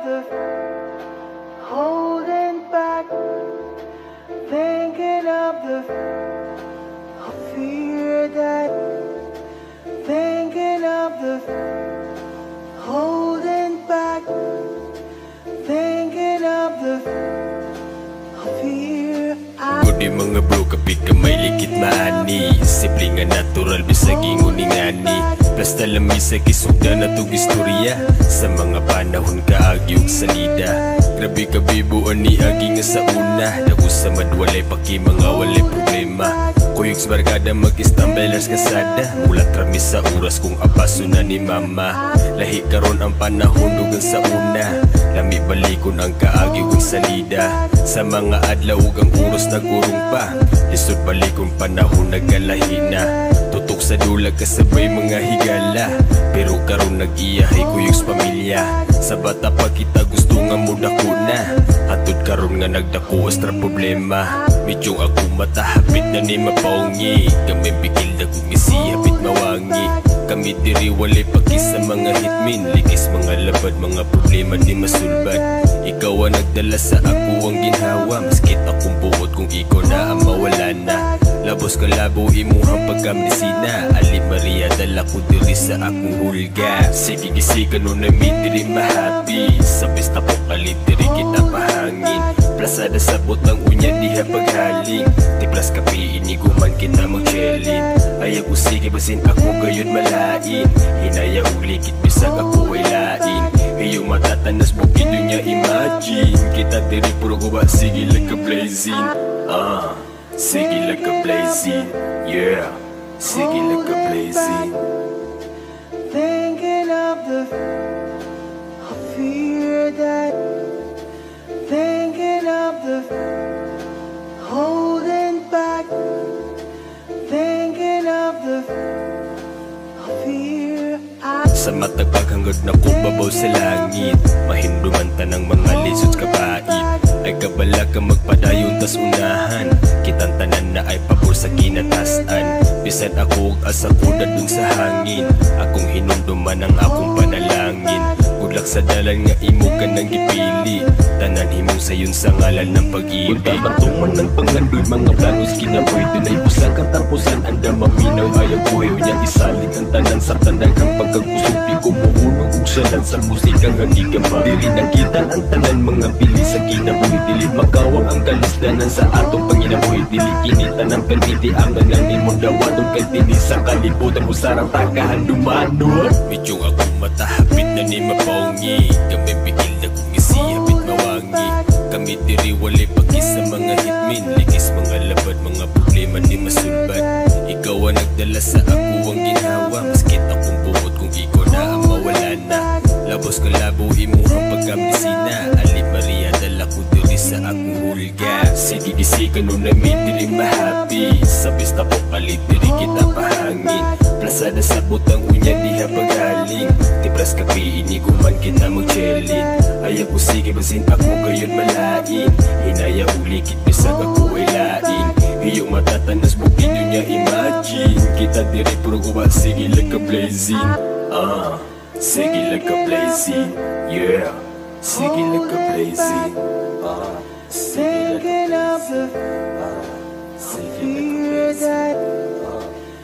the holding back, thinking of the fear that, thinking of the holding back, thinking of the fear. Gudi mga bro kapit ka may likit maani, simple nga natural bisag inguning ani. Basta lamay sa kisugda na tug istorya, sa mga panahon kaagyog salida. Grabe ka bibuan ni agi nga sa una, dago sa madwalay paki mga walay problema. Kuyog sa barkada mag-istamblers kasada, mulat rami sa oras kung apaso na ni mama. Lahi karon ang panahon dugang sa una, lami balikon ang kaagyog salida. Sa mga adlaw ang oras nagurong pa, lisod balikon panahon nagalahi na. Tutok sa dulag kasabay mga higala, pero karon nag-iyahay kuyog sa pamilya. Sa bata pa kita gusto nga mudako na, hatod karon nga nagdako astra problema. Medyo ako matahapit na ni mapaungi, kami bigil na kung isihapit mawangi. Kami diri walay paki sa mga hitmin, likis mga labad, mga problema di masulbad. Ikaw ang nagdala sa ako ang ginhawa, maskit akong buot kung ikaw na ang mawala na. Labos ka labo imuhang pagkamnisina, Ali Maria dala ko diri sa akong hulga. Sige gisikan nun na mi diri mahapi, sa pista po kalit diri kita pahangin. Plasada sa botang unya diha paghaling, tiplas kapi iniguman kita mag-chelin. Ayaw ko sige basin ako gayon malain, hinaya ulikit bisag ako ay lain. Iyong matatanas bukid dunya imagine, kita diri puro guba sige like a blazing. Sige like a blazing, yeah. Sige like a blazing. Thinking of the fear that, thinking of the holding back, thinking of the fear. Sa matag paghangad na kubabaw sa langit, mahinduman tanang mga lisod kabait. Ay kabala ka magpadayon tas unahan, kitang tanan na ay pabor sa kinatasan. Bisan ako asa kuda dun sa hangin, akong hinumduman ang akong panalangin. Gudlak sa dalan nga imo ka nang gipili, tanan himong sayon sa ngalan ng pag-ibig. Punta matuman ng pangandoy mga planos kinaboy, dunay busag ang tampusan, anda maminaw ayaw buhay niya isalit ang tanan sa tandagang pagkagusupi ko muhunong ug salan sa musika nga gigama. Diri nakita ang tanan mga pili sa kinabuhi, dili makawang ang kalisdanan sa atong panginabuhi. Dili kinita ng permiti ang lang ni mong dawadon kay tini sa kalibutan mo sarang takahan dumanon. Medyo ako matahapit na ni mapaungi, kami bigil na kung isihapit mawangi. Kami diri walay paki sa mga hitmin, likis mga labad, mga problema di masulbad. Ikaw ang nagdala sa ako ang ginhawa, maskit akong buot kung ikaw na ang mawala na. Labos ka labo imuhang pagkamnisina, Ali Maria dala ko diri sa akong hulga. Sige gisikan nun na mi diri mahapi, sa pista po palit diri kita pahangin. Plasada sa butang unya diha paghaling, tipras kapi iniguman kita mag-chelin. Ayaw ko sige basin ako gayon malain, hinaya ulikit bisag ako ay lain. Iyong matatanas bukid niya imagine, kita diri puro guba sige like a blazing. Sige like a blazing, yeah. Sige like a blazing. Thinking of the fear that,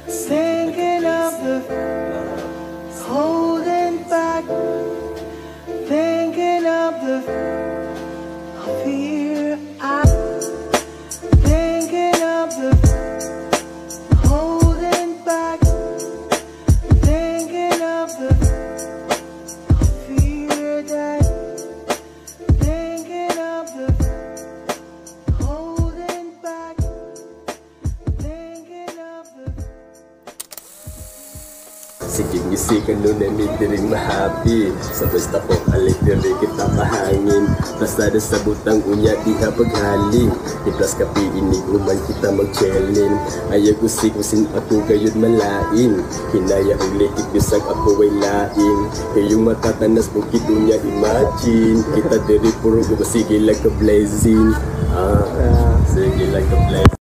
thinking of the holding back, thinking of the fear. Thinking of the holding back, thinking of the fear that, thinking of the holding back, thinking of the. Sige gisikan nun na mi diri mahapi, sa basta po alik diri kita mahangin. Plasada sa butang unya diha paghaling, tiplas kapi iniguman kita mag-chelin. Ayaw ko sikusin ako gayon malain, hinaya ulikit bisag ako ay lain. Kayong matatanas bukid unya imagine, kita diri puro ko sige like a blazing. Sige like a blazing.